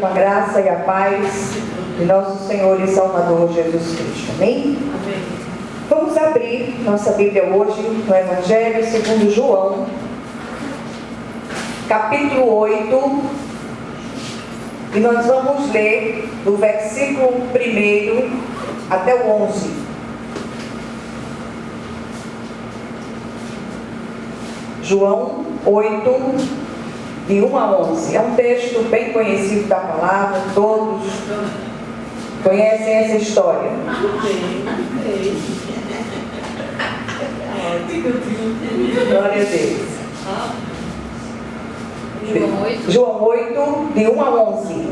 Com a graça e a paz de nosso Senhor e Salvador Jesus Cristo. Amém? Amém. Vamos abrir nossa Bíblia hoje no Evangelho segundo João, capítulo 8, e nós vamos ler do versículo 1 até o 11. João 8, de 1 a 11. É um texto bem conhecido da palavra, todos conhecem essa história. Glória a Deus. João 8, de 1 a 11.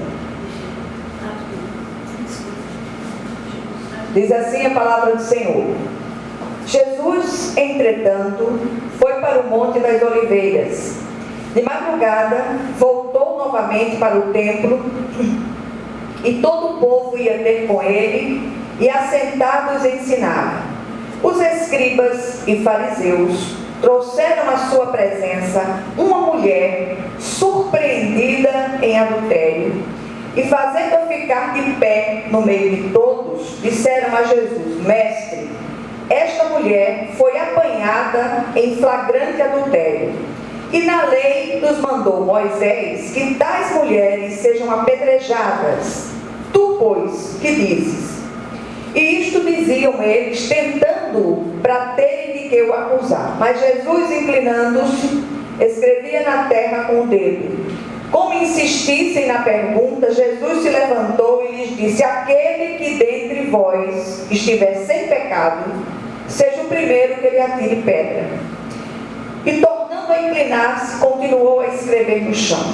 Diz assim a palavra do Senhor. Jesus, entretanto, foi para o Monte das Oliveiras. De madrugada, voltou novamente para o templo, e todo o povo ia ter com ele, e assentados ensinava. Os escribas e fariseus trouxeram à sua presença uma mulher surpreendida em adultério, e fazendo-a ficar de pé no meio de todos, disseram a Jesus: Mestre, esta mulher foi apanhada em flagrante adultério. E na lei nos mandou Moisés que tais mulheres sejam apedrejadas. Tu, pois, que dizes? E isto diziam eles, tentando-o para terem de que o acusar. Mas Jesus, inclinando-se, escrevia na terra com o dedo. Como insistissem na pergunta, Jesus se levantou e lhes disse: Aquele que dentre vós estiver sem pecado, seja o primeiro que lhe atire pedra. E tornando a inclinar-se, continuou a escrever no chão.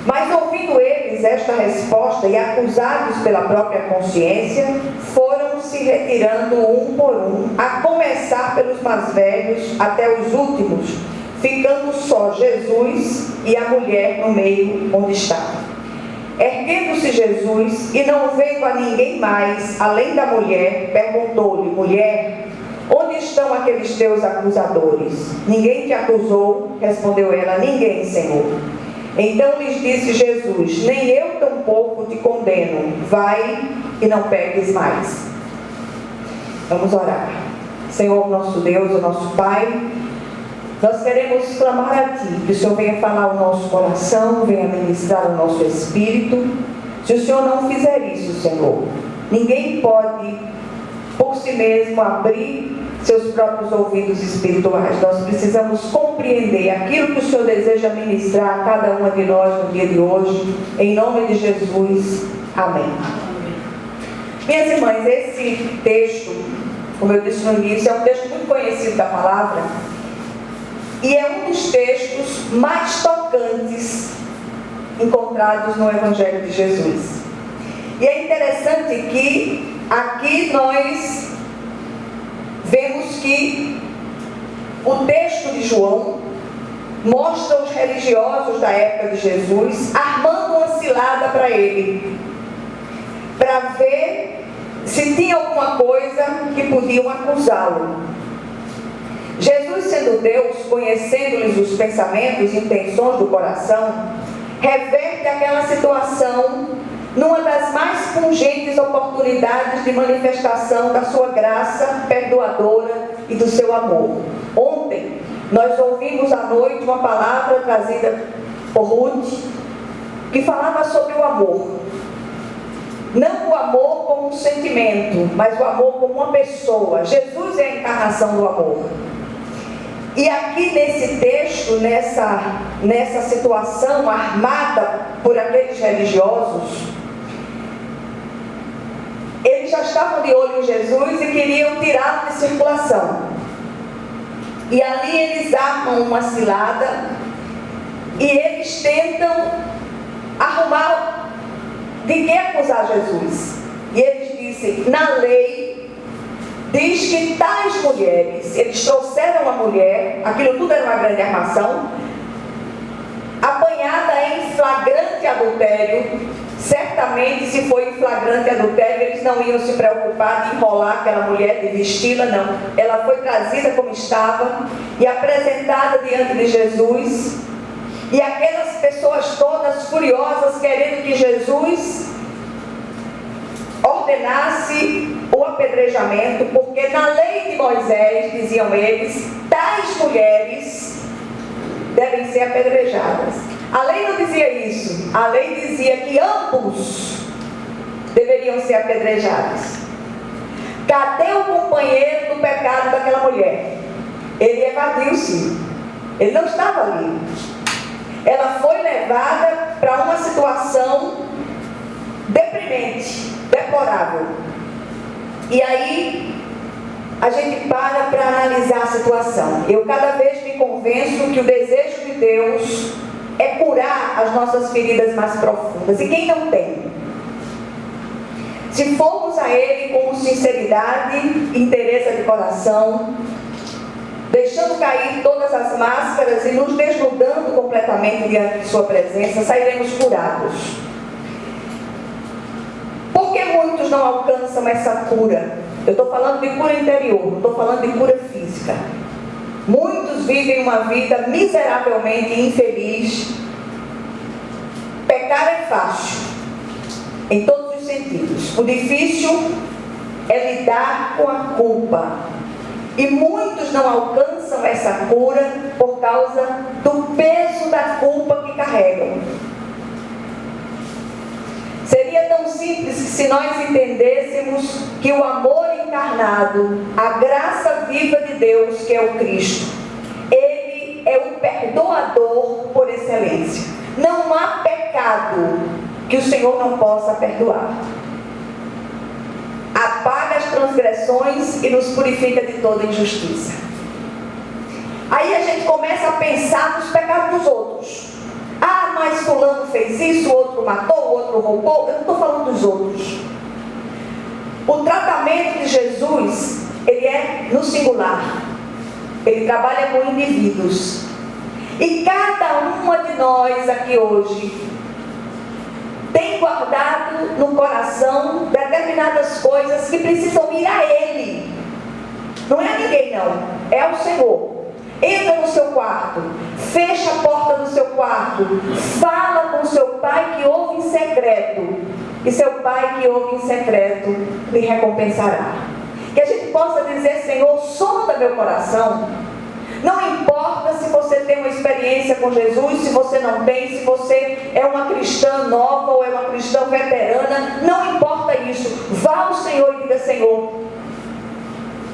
Mas ouvindo eles esta resposta e acusados pela própria consciência, foram se retirando um por um, a começar pelos mais velhos até os últimos, ficando só Jesus e a mulher no meio onde estava. Erguendo-se Jesus e não vendo a ninguém mais, além da mulher, perguntou-lhe: Mulher, onde estão aqueles teus acusadores? Ninguém te acusou? Respondeu ela: Ninguém, Senhor. Então lhes disse Jesus: Nem eu tampouco te condeno. Vai e não peques mais. Vamos orar. Senhor nosso Deus, o nosso Pai, nós queremos clamar a Ti, que o Senhor venha falar ao nosso coração, venha ministrar ao nosso espírito. Se o Senhor não fizer isso, Senhor, ninguém pode por si mesmo abrir seus próprios ouvidos espirituais. Nós precisamos compreender aquilo que o Senhor deseja ministrar a cada uma de nós no dia de hoje, em nome de Jesus, amém. Minhas irmãs, esse texto, como eu disse no início, é um texto muito conhecido da palavra, e é um dos textos mais tocantes encontrados no Evangelho de Jesus. E é interessante que aqui nós vemos que o texto de João mostra os religiosos da época de Jesus armando uma cilada para ele, para ver se tinha alguma coisa que podiam acusá-lo. Jesus, sendo Deus, conhecendo-lhes os pensamentos e intenções do coração, reverte aquela situação numa das mais pungentes oportunidades de manifestação da sua graça perdoadora e do seu amor. Ontem, nós ouvimos à noite uma palavra trazida por Ruth, que falava sobre o amor. Não o amor como um sentimento, mas o amor como uma pessoa. Jesus é a encarnação do amor. E aqui nesse texto, nessa situação armada por aqueles religiosos, eles já estavam de olho em Jesus e queriam tirá-lo de circulação. E ali eles armam uma cilada e eles tentam arrumar de que acusar Jesus. E eles dizem: na lei diz que tais mulheres, eles trouxeram a mulher, aquilo tudo era uma grande armação, apanhada em flagrante adultério. Certamente, se foi em flagrante adultério, eles não iam se preocupar de enrolar aquela mulher, de vesti-la, não. Ela foi trazida como estava e apresentada diante de Jesus. E aquelas pessoas todas furiosas querendo que Jesus ordenasse o apedrejamento, porque na lei de Moisés, diziam eles, tais mulheres devem ser apedrejadas. A lei não dizia isso, a lei dizia que ambos deveriam ser apedrejados. Cadê o companheiro do pecado daquela mulher? Ele evadiu-se, ele não estava ali. Ela foi levada para uma situação deprimente, deplorável. E aí a gente para analisar a situação. Eu cada vez me convenço que o desejo de Deus é curar as nossas feridas mais profundas. E quem não tem? Se formos a Ele com sinceridade, inteireza de coração, deixando cair todas as máscaras e nos desnudando completamente diante de Sua presença, sairemos curados. Por que muitos não alcançam essa cura? Eu estou falando de cura interior, não estou falando de cura física. Muitos vivem uma vida miseravelmente infeliz. Pecar é fácil, em todos os sentidos. O difícil é lidar com a culpa. E muitos não alcançam essa cura por causa do peso da culpa que carregam. Seria tão simples que se nós entendêssemos que o amor encarnado, a graça viva de Deus, que é o Cristo, Ele é o perdoador por excelência. Não há pecado que o Senhor não possa perdoar. Apaga as transgressões e nos purifica de toda injustiça. Aí a gente começa a pensar nos pecados dos outros. Ah, mas fulano fez isso, o outro matou, o outro roubou. Eu não estou falando dos outros. O tratamento de Jesus, ele é no singular. Ele trabalha com indivíduos. E cada uma de nós aqui hoje tem guardado no coração determinadas coisas que precisam ir a Ele. Não é a ninguém não, é ao Senhor. Entra no seu quarto, fecha a porta do seu quarto, fala com seu pai que ouve em secreto, e seu pai que ouve em secreto lhe recompensará. Que a gente possa dizer: Senhor, sonda meu coração. Não importa se você tem uma experiência com Jesus, se você não tem, se você é uma cristã nova ou é uma cristã veterana, não importa isso. Vá ao Senhor e diga: Senhor,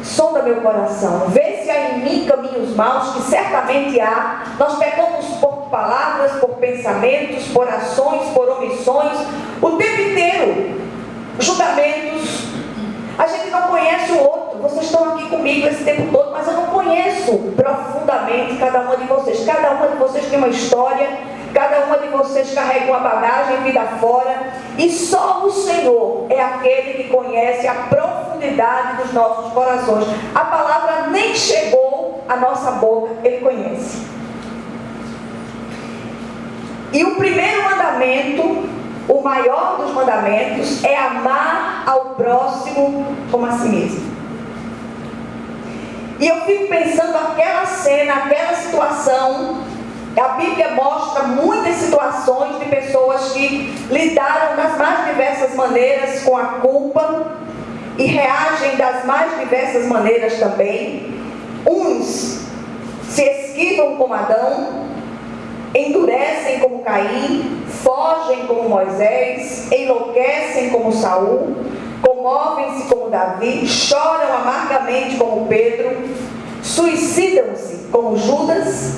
sonda meu coração, vê se há em mim caminhos maus, que certamente há. Nós pecamos por palavras, por pensamentos, por ações, por omissões, o tempo inteiro. Julgamentos. A gente não conhece o outro. Vocês estão aqui comigo esse tempo todo, mas eu não conheço profundamente cada uma de vocês. Cada uma de vocês tem uma história, cada uma de vocês carrega uma bagagem vida fora, e só o Senhor é aquele que conhece a profundidade dos nossos corações. A palavra nem chegou à nossa boca, Ele conhece. E o primeiro mandamento, o maior dos mandamentos, é amar ao próximo como a si mesmo. E eu fico pensando aquela cena, aquela situação. A Bíblia mostra muitas situações de pessoas que lidaram das mais diversas maneiras com a culpa e reagem das mais diversas maneiras também. Uns se esquivam como Adão, endurecem como Caim, fogem como Moisés, enlouquecem como Saul, comovem-se como Davi, choram amargamente como Pedro, suicidam-se como Judas,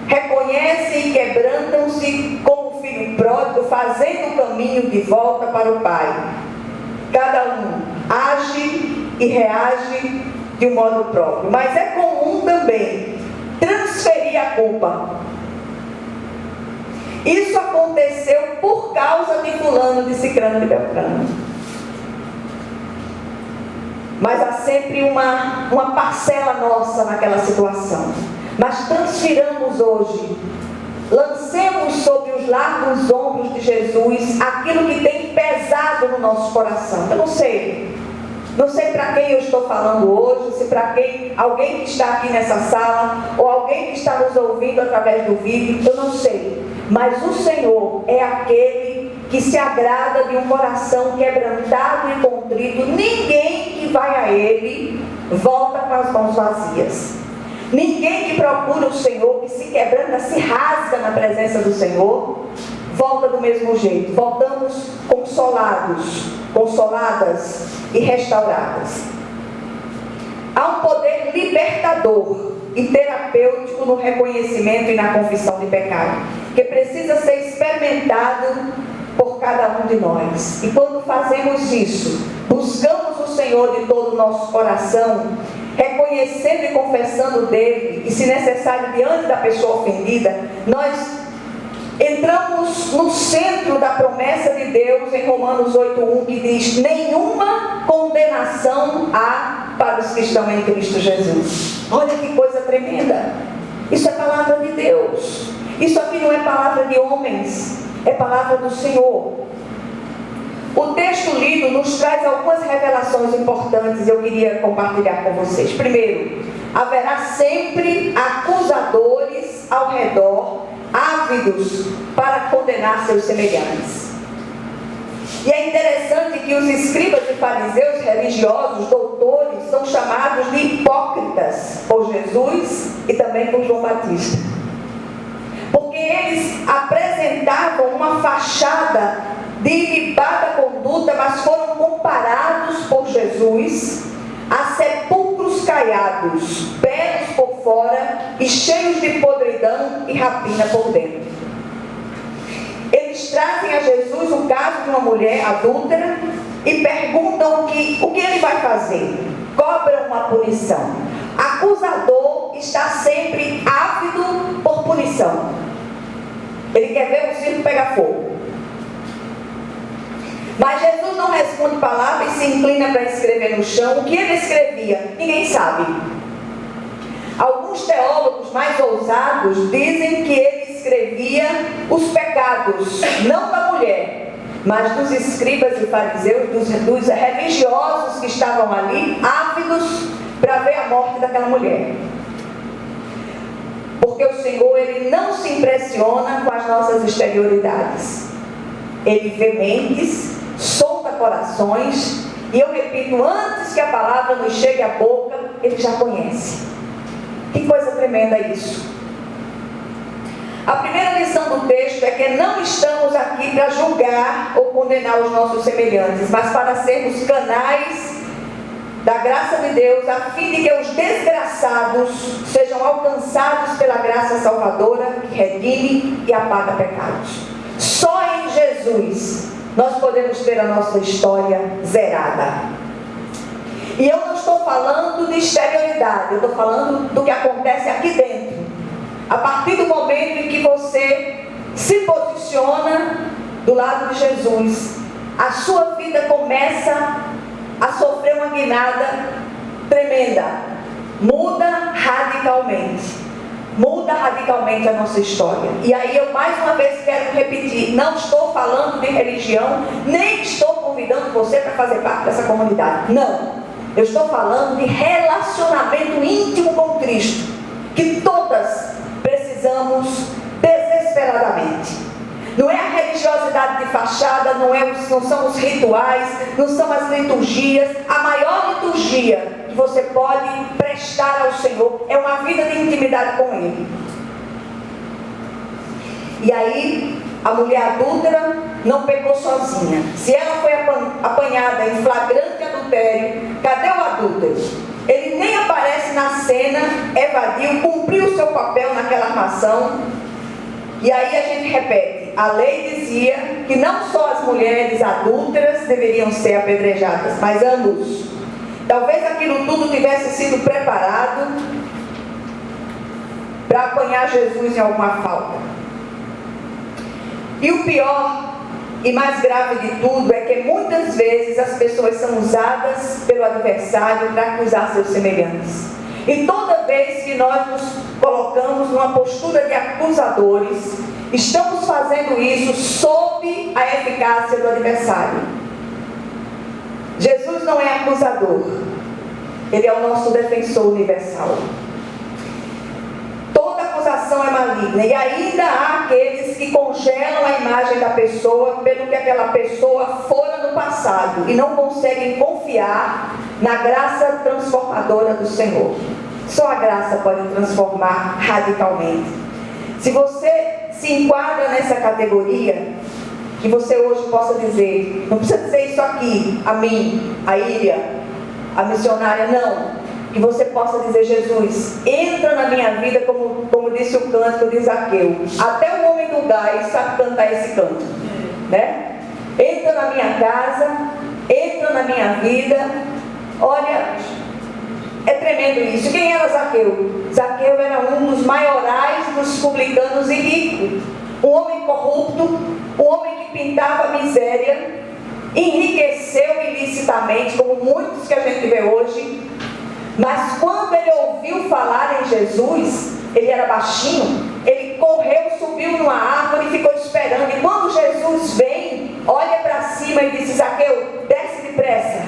reconhecem e quebrantam-se como o filho pródigo, fazendo o caminho de volta para o Pai. Cada um age e reage de um modo próprio, mas é comum também transferir a culpa. Isso aconteceu por causa de fulano, de cicrano, de beltrano. Mas há sempre uma parcela nossa naquela situação. Mas transfiramos hoje, lancemos sobre os largos ombros de Jesus aquilo que tem pesado no nosso coração. Eu não sei Não sei para quem eu estou falando hoje, se para quem, alguém que está aqui nessa sala, ou alguém que está nos ouvindo através do vídeo, eu não sei. Mas o Senhor é aquele que se agrada de um coração quebrantado e contrito. Ninguém que vai a Ele volta com as mãos vazias. Ninguém que procura o Senhor, que se quebranta, se rasga na presença do Senhor, volta do mesmo jeito. Voltamos consolados, consoladas e restauradas. Há um poder libertador e terapêutico no reconhecimento e na confissão de pecado, que precisa ser experimentado por cada um de nós. E quando fazemos isso, buscamos o Senhor de todo o nosso coração, reconhecendo e confessando dele, e se necessário diante da pessoa ofendida, nós entramos no centro da promessa de Deus em Romanos 8:1, que diz: nenhuma condenação há para os que estão em Cristo Jesus. Olha que coisa tremenda! Isso é palavra de Deus. Isso aqui não é palavra de homens, é palavra do Senhor. O texto lido nos traz algumas revelações importantes, eu queria compartilhar com vocês. Primeiro, haverá sempre acusadores ao redor, ávidos para condenar seus semelhantes. E é interessante que os escribas e fariseus religiosos, doutores, são chamados de hipócritas por Jesus e também por João Batista. Porque eles apresentavam uma fachada de ilibada conduta, mas foram comparados por Jesus a sepulcros caiados, belos por fora e cheios de podridão e rapina por dentro. Eles trazem a Jesus o caso de uma mulher adúltera e perguntam o que ele vai fazer. Cobram uma punição. Acusador está sempre ávido por punição. Ele quer ver o circo pegar fogo. Mas Jesus não responde palavra e se inclina para escrever no chão. O que ele escrevia? Ninguém sabe. Alguns teólogos mais ousados dizem que ele escrevia os pecados, não da mulher, mas dos escribas e fariseus, dos religiosos que estavam ali, ávidos para ver a morte daquela mulher. Porque o Senhor, ele não se impressiona com as nossas exterioridades. Ele vê mentes, sonda corações, e eu repito, antes que a palavra nos chegue à boca, ele já conhece. Que coisa tremenda isso. A primeira lição do texto é que não estamos aqui para julgar ou condenar os nossos semelhantes, mas para sermos canais da graça de Deus, a fim de que os desgraçados sejam alcançados pela graça salvadora que redime e apaga pecados. Só em Jesus nós podemos ter a nossa história zerada. E eu não estou falando de exterioridade, eu estou falando do que acontece aqui dentro. A partir do momento em que você se posiciona do lado de Jesus, a sua vida começa a sofrer uma guinada tremenda. Muda radicalmente. Muda radicalmente a nossa história. E aí eu mais uma vez quero repetir, não estou falando de religião, nem estou convidando você para fazer parte dessa comunidade. Não. Eu estou falando de relacionamento íntimo com Cristo, que todas precisamos desesperadamente. Não é a religiosidade de fachada, não são os rituais, não são as liturgias. A maior liturgia que você pode prestar ao Senhor é uma vida de intimidade com Ele. E aí, a mulher adúltera não pecou sozinha. Se ela foi apanhada em flagrante adultério, cadê o adúltero? Ele nem aparece na cena, evadiu, cumpriu o seu papel naquela armação. E aí a gente repete, a lei dizia que não só as mulheres adúlteras deveriam ser apedrejadas, mas ambos. Talvez aquilo tudo tivesse sido preparado para apanhar Jesus em alguma falta. E o pior e mais grave de tudo é que muitas vezes as pessoas são usadas pelo adversário para acusar seus semelhantes. E toda vez que nós nos colocamos numa postura de acusadores, estamos fazendo isso sob a eficácia do adversário. Jesus não é acusador, Ele é o nosso defensor universal. Toda acusação é maligna, e ainda há aqueles que congelam a imagem da pessoa pelo que aquela pessoa fora no passado e não conseguem confiar na graça transformadora do Senhor. Só a graça pode transformar radicalmente. Se você se enquadra nessa categoria, que você hoje possa dizer, não precisa dizer isso aqui, a mim, a Ilha, a missionária, não. Que você possa dizer: Jesus, entra na minha vida, como disse o cântico de Zaqueu. Até o homem do gás sabe cantar esse canto, né? Entra na minha casa, entra na minha vida. Olha, é tremendo isso. Quem era Zaqueu? Zaqueu era um dos maiorais dos publicanos e rico. Um homem corrupto, um homem que pintava miséria, enriqueceu ilicitamente, como muitos que a gente vê hoje. Mas quando ele ouviu falar em Jesus, ele era baixinho, ele correu, subiu numa árvore e ficou esperando. E quando Jesus vem, olha para cima e disse: Zaqueu, desce depressa,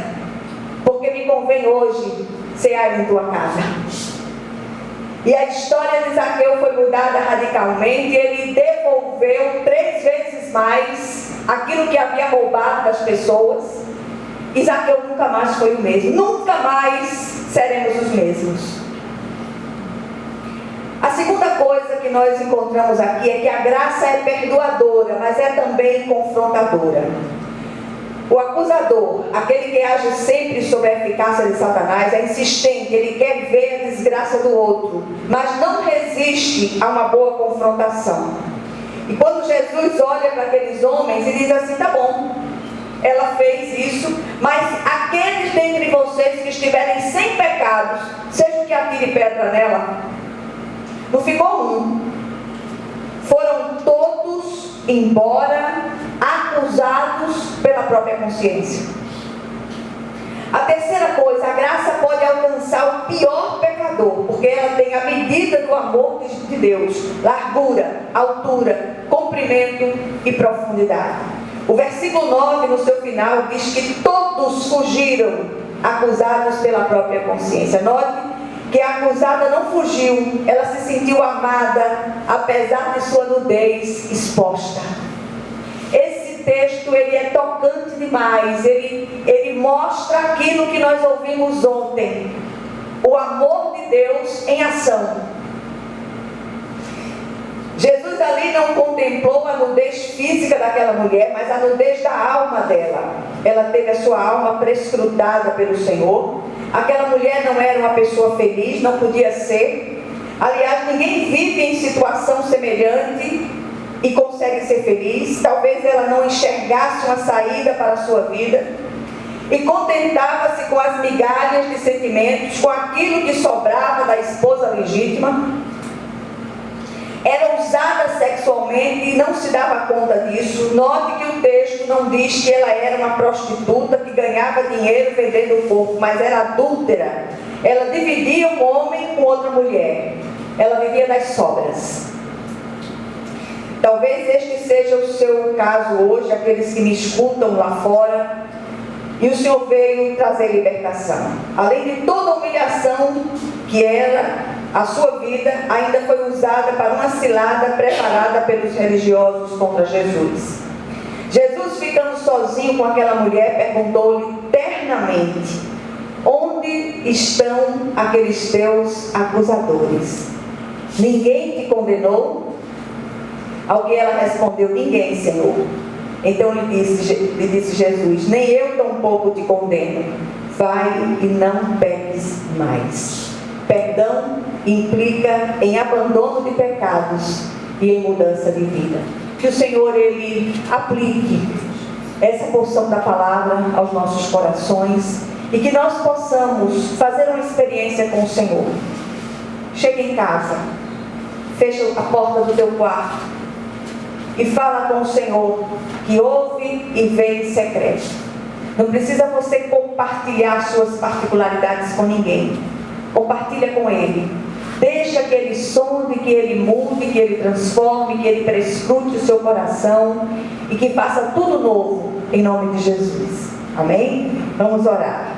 porque me convém hoje cear em tua casa. E a história de Zaqueu foi mudada radicalmente. Ele devolveu 3 vezes mais aquilo que havia roubado das pessoas. E Zaqueu nunca mais foi o mesmo. Nunca mais seremos os mesmos. A segunda coisa que nós encontramos aqui é que a graça é perdoadora, mas é também confrontadora. O acusador, aquele que age sempre sobre a eficácia de Satanás, é insistente, ele quer ver a desgraça do outro, mas não resiste a uma boa confrontação. E quando Jesus olha para aqueles homens e diz assim: tá bom, ela fez isso, mas aqueles dentre vocês que estiverem sem pecados, seja que atire pedra nela. Não ficou um, foram todos embora, acusados pela própria consciência. A terceira coisa, a graça pode alcançar o pior pecador, porque ela tem a medida do amor de Deus: largura, altura, comprimento e profundidade. O versículo 9, no seu final, diz que todos fugiram, acusados pela própria consciência. Note que a acusada não fugiu, ela se sentiu amada, apesar de sua nudez exposta. Esse texto, ele é tocante demais, ele mostra aquilo que nós ouvimos ontem: o amor de Deus em ação. Jesus ali não contemplou a nudez física daquela mulher, mas a nudez da alma dela. Ela teve a sua alma prescrutada pelo Senhor. Aquela mulher não era uma pessoa feliz, não podia ser. Aliás, ninguém vive em situação semelhante e consegue ser feliz. Talvez ela não enxergasse uma saída para a sua vida e contentava-se com as migalhas de sentimentos, com aquilo que sobrava da esposa legítima. Era usada sexualmente e não se dava conta disso. Note que o texto não diz que ela era uma prostituta que ganhava dinheiro vendendo o corpo, mas era adúltera. Ela dividia um homem com outra mulher. Ela vivia das sobras. Talvez este seja o seu caso hoje, aqueles que me escutam lá fora. E o Senhor veio trazer libertação. Além de toda a humilhação que era, a sua vida ainda foi usada para uma cilada preparada pelos religiosos contra Jesus. Jesus, ficando sozinho com aquela mulher, perguntou-lhe ternamente: onde estão aqueles teus acusadores? Ninguém te condenou? Ao que ela respondeu: ninguém, Senhor. Então lhe disse Jesus: nem eu tampouco te condeno. Vai e não peques mais. Perdão implica em abandono de pecados e em mudança de vida. Que o Senhor, Ele aplique essa porção da palavra aos nossos corações e que nós possamos fazer uma experiência com o Senhor. Chega em casa, fecha a porta do teu quarto e fala com o Senhor, que ouve e vê em secreto. Não precisa você compartilhar suas particularidades com ninguém. Compartilha com Ele. Deixa que Ele sonde, que Ele mude, que Ele transforme, que Ele prescrute o seu coração e que faça tudo novo em nome de Jesus. Amém? Vamos orar.